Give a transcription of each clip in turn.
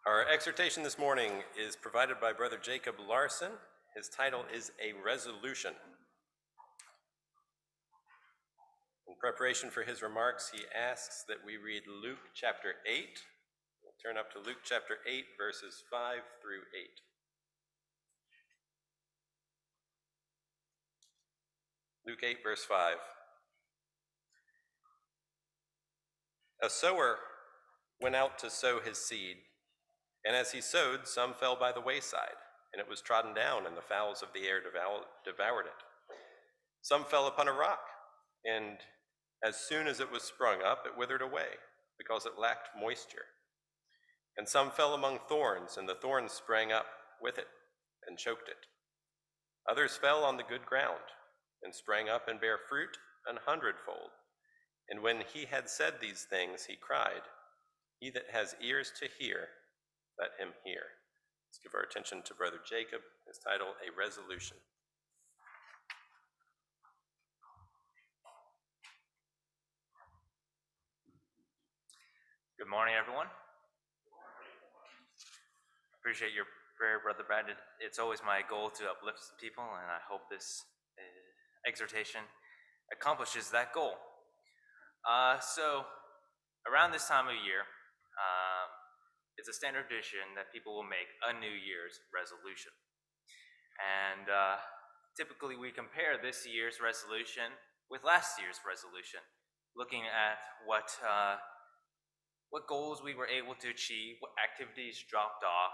Our exhortation this morning is provided by Brother Jacob Larson. His title is A Resolution. In preparation for his remarks, he asks that we read Luke chapter 8. We'll turn up to Luke chapter 8, verses 5 through 8. Luke 8, verse 5. A sower went out to sow his seed, and as he sowed, some fell by the wayside, and it was trodden down, and the fowls of the air devoured it. Some fell upon a rock, and as soon as it was sprung up, it withered away, because it lacked moisture. And some fell among thorns, and the thorns sprang up with it and choked it. Others fell on the good ground, and sprang up and bare fruit 100-fold. And when he had said these things, he cried, "He that has ears to hear, let him hear." Let's give our attention to Brother Jacob, his title, A Resolution. Good morning, everyone. Appreciate your prayer, Brother Brad. It's always my goal to uplift people, and I hope this exhortation accomplishes that goal. So, around this time of year, it's a standard tradition that people will make a New Year's resolution. And typically we compare this year's resolution with last year's resolution, looking at what goals we were able to achieve, what activities dropped off,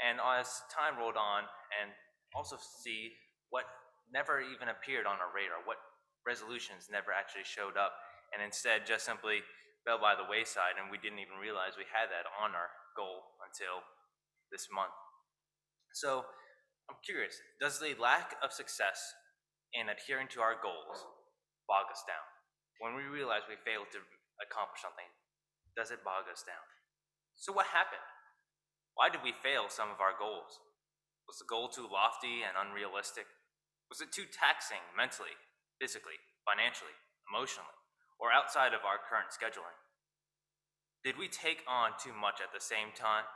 and as time rolled on, and also see what never even appeared on our radar, what resolutions never actually showed up, and instead just simply fell by the wayside, and we didn't even realize we had that on our goal until this month. So I'm curious, does the lack of success in adhering to our goals bog us down? When we realize we failed to accomplish something, does it bog us down? So what happened? Why did we fail some of our goals? Was the goal too lofty and unrealistic? Was it too taxing mentally, physically, financially, emotionally, or outside of our current scheduling? Did we take on too much at the same time?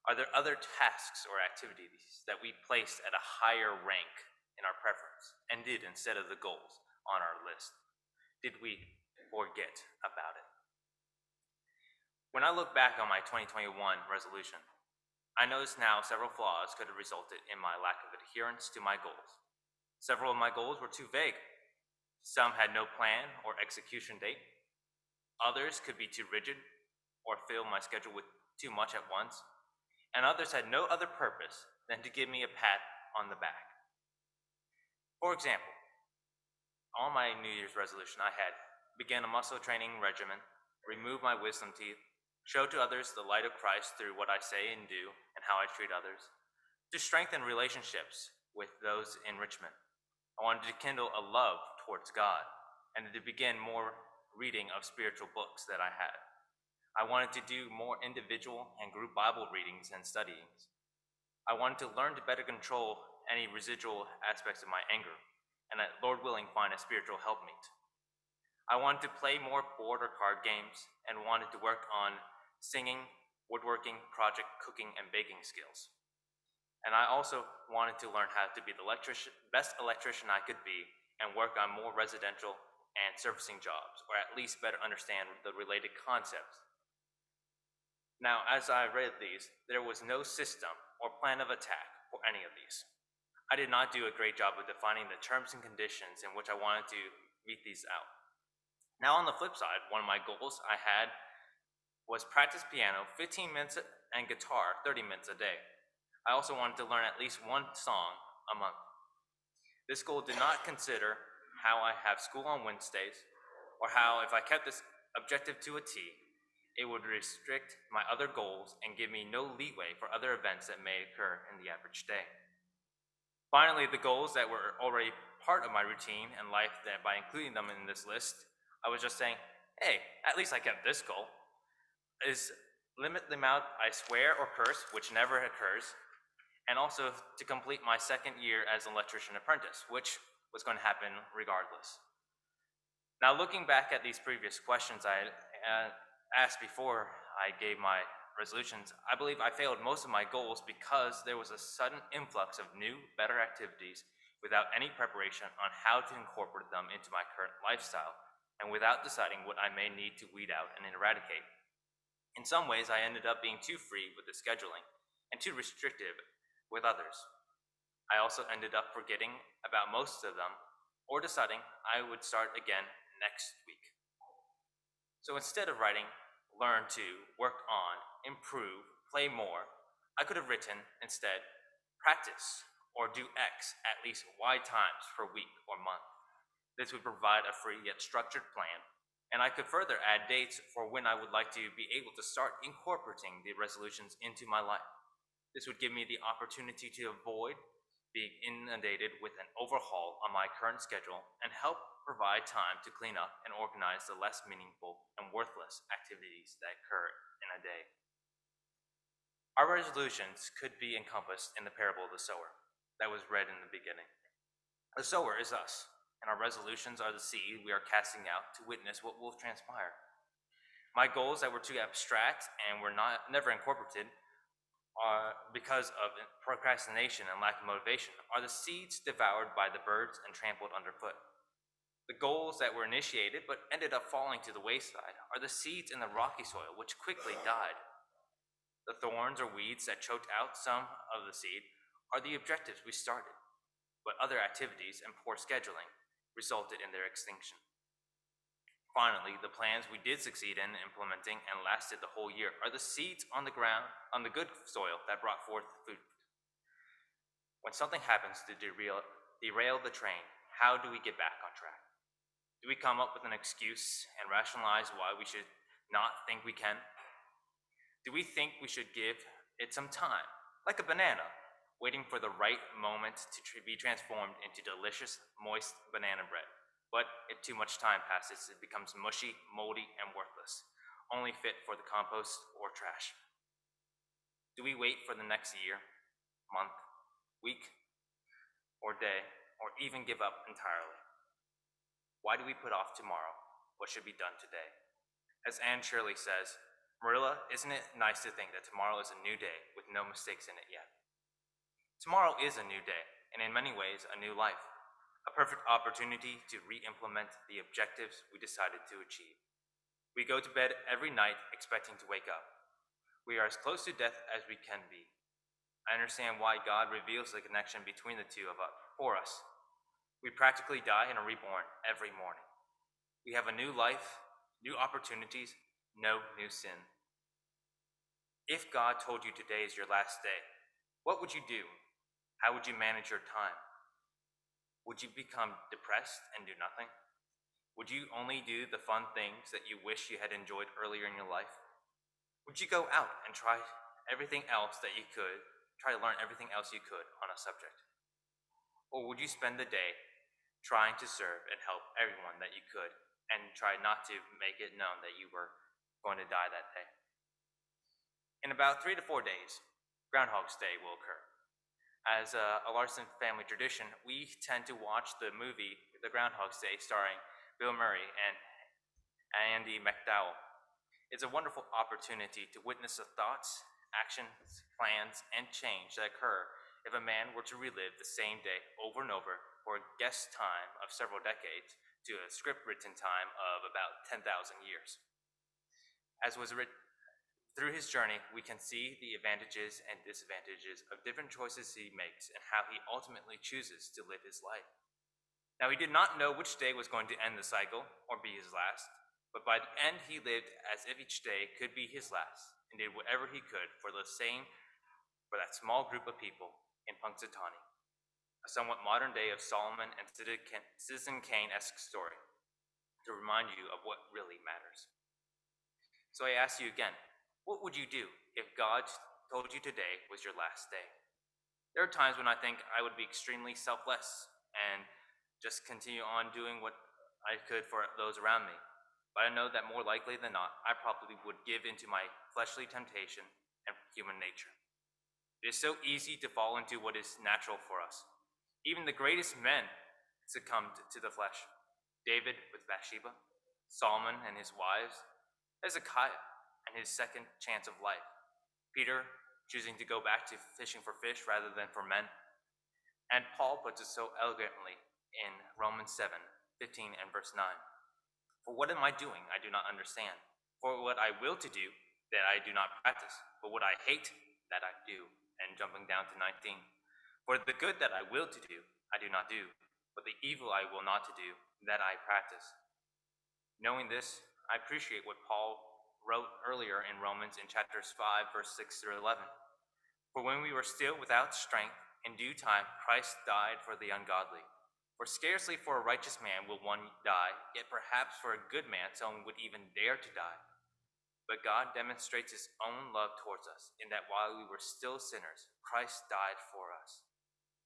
Are there other tasks or activities that we placed at a higher rank in our preference and did instead of the goals on our list? Did we forget about it? When I look back on my 2021 resolution, I notice now several flaws could have resulted in my lack of adherence to my goals. Several of my goals were too vague. Some had no plan or execution date. Others could be too rigid or fill my schedule with too much at once. And others had no other purpose than to give me a pat on the back. For example, on my New Year's resolution, I had began a muscle training regimen, remove my wisdom teeth, show to others the light of Christ through what I say and do and how I treat others, to strengthen relationships with those in Richmond. I wanted to kindle a love towards God and to begin more reading of spiritual books that I had. I wanted to do more individual and group Bible readings and studyings. I wanted to learn to better control any residual aspects of my anger, and that, Lord willing, find a spiritual helpmeet. I wanted to play more board or card games and wanted to work on singing, woodworking, project, cooking, and baking skills. And I also wanted to learn how to be the best electrician I could be and work on more residential and servicing jobs, or at least better understand the related concepts. Now, as I read these, there was no system or plan of attack for any of these. I did not do a great job of defining the terms and conditions in which I wanted to meet these out. Now, on the flip side, one of my goals I had was practice piano 15 minutes and guitar 30 minutes a day. I also wanted to learn at least one song a month. This goal did not consider how I have school on Wednesdays, or how if I kept this objective to a T, it would restrict my other goals and give me no leeway for other events that may occur in the average day. Finally, the goals that were already part of my routine and life, that by including them in this list, I was just saying, hey, at least I kept this goal, is limit the amount I swear or curse, which never occurs, and also to complete my second year as an electrician apprentice, which was going to happen regardless. Now, looking back at these previous questions I asked before I gave my resolutions, I believe I failed most of my goals because there was a sudden influx of new, better activities without any preparation on how to incorporate them into my current lifestyle, and without deciding what I may need to weed out and eradicate. In some ways, I ended up being too free with the scheduling and too restrictive with others. I also ended up forgetting about most of them or deciding I would start again next week. So instead of writing, learn to, work on, improve, play more, I could have written instead, practice or do X at least Y times per week or month. This would provide a free yet structured plan, and I could further add dates for when I would like to be able to start incorporating the resolutions into my life. This would give me the opportunity to avoid being inundated with an overhaul on my current schedule and help provide time to clean up and organize the less meaningful and worthless activities that occur in a day. Our resolutions could be encompassed in the parable of the sower that was read in the beginning. The sower is us, and our resolutions are the seed we are casting out to witness what will transpire. My goals that were too abstract and were never incorporated because of procrastination and lack of motivation are the seeds devoured by the birds and trampled underfoot. The goals that were initiated but ended up falling to the wayside are the seeds in the rocky soil which quickly died. The thorns or weeds that choked out some of the seed are the objectives we started, but other activities and poor scheduling resulted in their extinction. Finally, the plans we did succeed in implementing and lasted the whole year are the seeds on the ground, on the good soil that brought forth food. When something happens to derail the train, how do we get back on track? Do we come up with an excuse and rationalize why we should not think we can? Do we think we should give it some time, like a banana, waiting for the right moment to be transformed into delicious, moist banana bread? But if too much time passes, it becomes mushy, moldy, and worthless, only fit for the compost or trash. Do we wait for the next year, month, week, or day, or even give up entirely? Why do we put off tomorrow what should be done today? As Anne Shirley says, Marilla, isn't it nice to think that tomorrow is a new day with no mistakes in it yet? Tomorrow is a new day, and in many ways, a new life. A perfect opportunity to re-implement the objectives we decided to achieve. We go to bed every night expecting to wake up. We are as close to death as we can be. I understand why God reveals the connection between the two of us for us. We practically die and are reborn every morning. We have a new life, new opportunities, no new sin. If God told you today is your last day, what would you do? How would you manage your time? Would you become depressed and do nothing? Would you only do the fun things that you wish you had enjoyed earlier in your life? Would you go out and try to learn everything else you could on a subject? Or would you spend the day trying to serve and help everyone that you could and try not to make it known that you were going to die that day? In about 3 to 4 days, Groundhog's Day will occur. As a Larson family tradition, we tend to watch the movie The Groundhog's Day starring Bill Murray and Andy McDowell. It's a wonderful opportunity to witness the thoughts, actions, plans, and change that occur if a man were to relive the same day over and over for a guess time of several decades to a script written time of about 10,000 years. As was written, through his journey, we can see the advantages and disadvantages of different choices he makes and how he ultimately chooses to live his life. Now, he did not know which day was going to end the cycle or be his last, but by the end, he lived as if each day could be his last and did whatever he could for that small group of people in Punxsutawney, a somewhat modern day of Solomon and Citizen Kane-esque story to remind you of what really matters. So I ask you again, what would you do if God told you today was your last day? There are times when I think I would be extremely selfless and just continue on doing what I could for those around me. But I know that more likely than not, I probably would give into my fleshly temptation and human nature. It is so easy to fall into what is natural for us. Even the greatest men succumbed to the flesh. David with Bathsheba, Solomon and his wives, Hezekiah and his second chance of life. Peter choosing to go back to fishing for fish rather than for men. And Paul puts it so elegantly in Romans 7:15 and verse 9. For what am I doing? I do not understand. For what I will to do, that I do not practice. But what I hate, that I do. And jumping down to 19. For the good that I will to do, I do not do. But the evil I will not to do, that I practice. Knowing this, I appreciate what Paul wrote earlier in Romans in chapters 5, verse 6 through 11. For when we were still without strength, in due time Christ died for the ungodly. For scarcely for a righteous man will one die, yet perhaps for a good man someone would even dare to die. But God demonstrates his own love towards us, in that while we were still sinners, Christ died for us.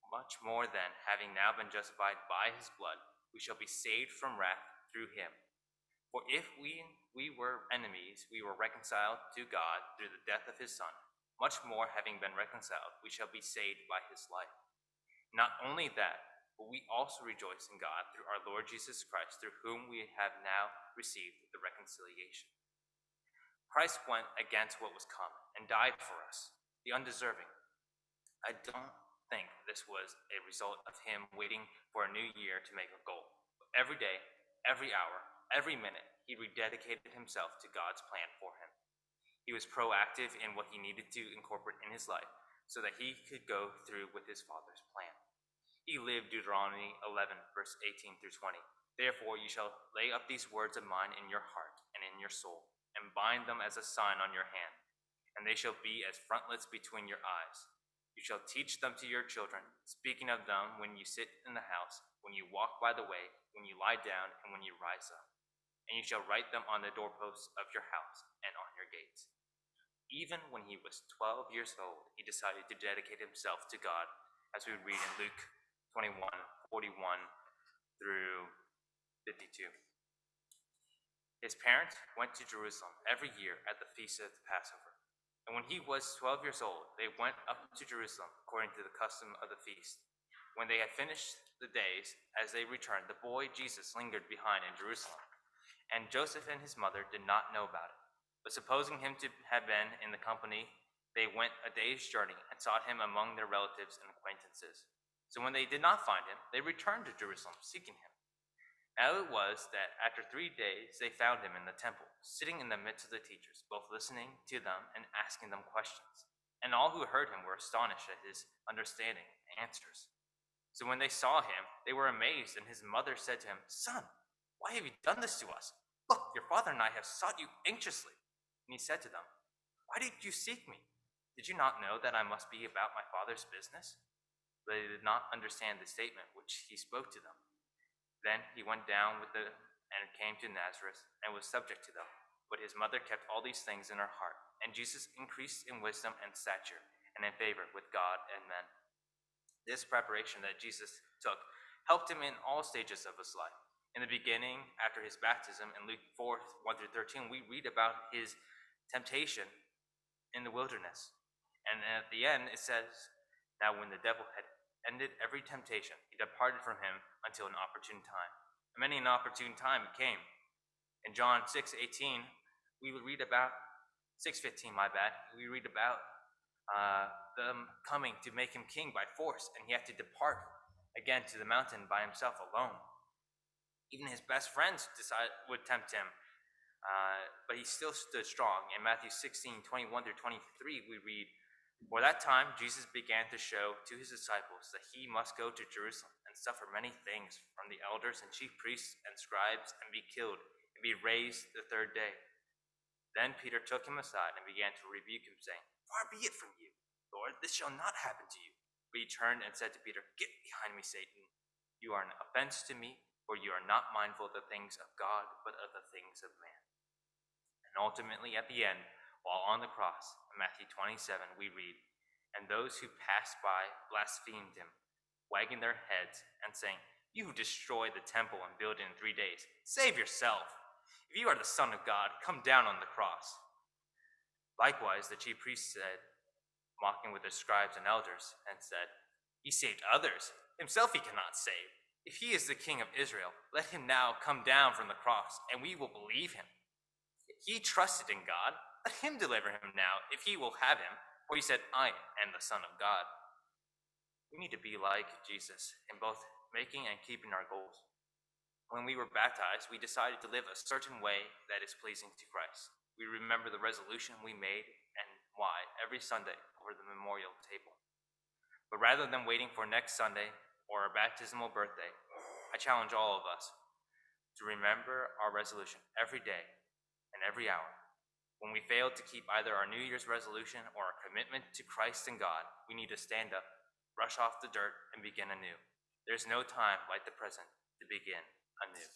Much more then, having now been justified by his blood, we shall be saved from wrath through him. For if we were enemies, we were reconciled to God through the death of his Son. Much more, having been reconciled, we shall be saved by his life. Not only that, but we also rejoice in God through our Lord Jesus Christ, through whom we have now received the reconciliation. Christ went against what was common and died for us, the undeserving. I don't think this was a result of him waiting for a new year to make a goal. But every day, every hour, every minute, he rededicated himself to God's plan for him. He was proactive in what he needed to incorporate in his life so that he could go through with his Father's plan. He lived Deuteronomy 11, verse 18 through 20. Therefore you shall lay up these words of mine in your heart and in your soul, and bind them as a sign on your hand, and they shall be as frontlets between your eyes. You shall teach them to your children, speaking of them when you sit in the house, when you walk by the way, when you lie down, and when you rise up. And you shall write them on the doorposts of your house and on your gates. Even when he was 12 years old, he decided to dedicate himself to God, as we read in Luke 21:41 through 52. His parents went to Jerusalem every year at the feast of the Passover. And when he was 12 years old, they went up to Jerusalem according to the custom of the feast. When they had finished the days, as they returned, the boy Jesus lingered behind in Jerusalem. And Joseph and his mother did not know about it. But supposing him to have been in the company, they went a day's journey and sought him among their relatives and acquaintances. So when they did not find him, they returned to Jerusalem, seeking him. Now it was that after 3 days they found him in the temple, sitting in the midst of the teachers, both listening to them and asking them questions. And all who heard him were astonished at his understanding and answers. So when they saw him, they were amazed, and his mother said to him, "Son, why have you done this to us? Look, your father and I have sought you anxiously." And he said to them, "Why did you seek me? Did you not know that I must be about my father's business?" But they did not understand the statement which he spoke to them. Then he went down with them and came to Nazareth and was subject to them. But his mother kept all these things in her heart. And Jesus increased in wisdom and stature and in favor with God and men. This preparation that Jesus took helped him in all stages of his life. In the beginning, after his baptism, in Luke 4:1 through 13, we read about his temptation in the wilderness. And at the end, it says, "Now when the devil had ended every temptation, he departed from him until an opportune time." And many an opportune time came. In John 6:18, we would read about 6:15, we read about them coming to make him king by force, and he had to depart again to the mountain by himself alone. Even his best friends would tempt him, but he still stood strong. In Matthew 16:21 through 23, we read, "For that time Jesus began to show to his disciples that he must go to Jerusalem and suffer many things from the elders and chief priests and scribes, and be killed, and be raised the third day." Then Peter took him aside and began to rebuke him, saying, "Far be it from you, Lord, this shall not happen to you." But he turned and said to Peter, "Get behind me, Satan. You are an offense to me, for you are not mindful of the things of God, but of the things of man." And ultimately, at the end, while on the cross, in Matthew 27, we read, "And those who passed by blasphemed him, wagging their heads and saying, 'You who destroy the temple and build it in 3 days, save yourself. If you are the Son of God, come down on the cross.' Likewise, the chief priests said, mocking with the scribes and elders, and said, 'He saved others. Himself he cannot save. If he is the King of Israel, let him now come down from the cross, and we will believe him.' He trusted in God, let him deliver him now, if he will have him, for he said, I am the Son of God. We need to be like Jesus in both making and keeping our goals. When we were baptized, we decided to live a certain way that is pleasing to Christ. We remember the resolution we made and why every Sunday over the memorial table. But rather than waiting for next Sunday or our baptismal birthday, I challenge all of us to remember our resolution every day and every hour. When we fail to keep either our New Year's resolution or our commitment to Christ and God, we need to stand up, brush off the dirt, and begin anew. There's no time like the present to begin anew.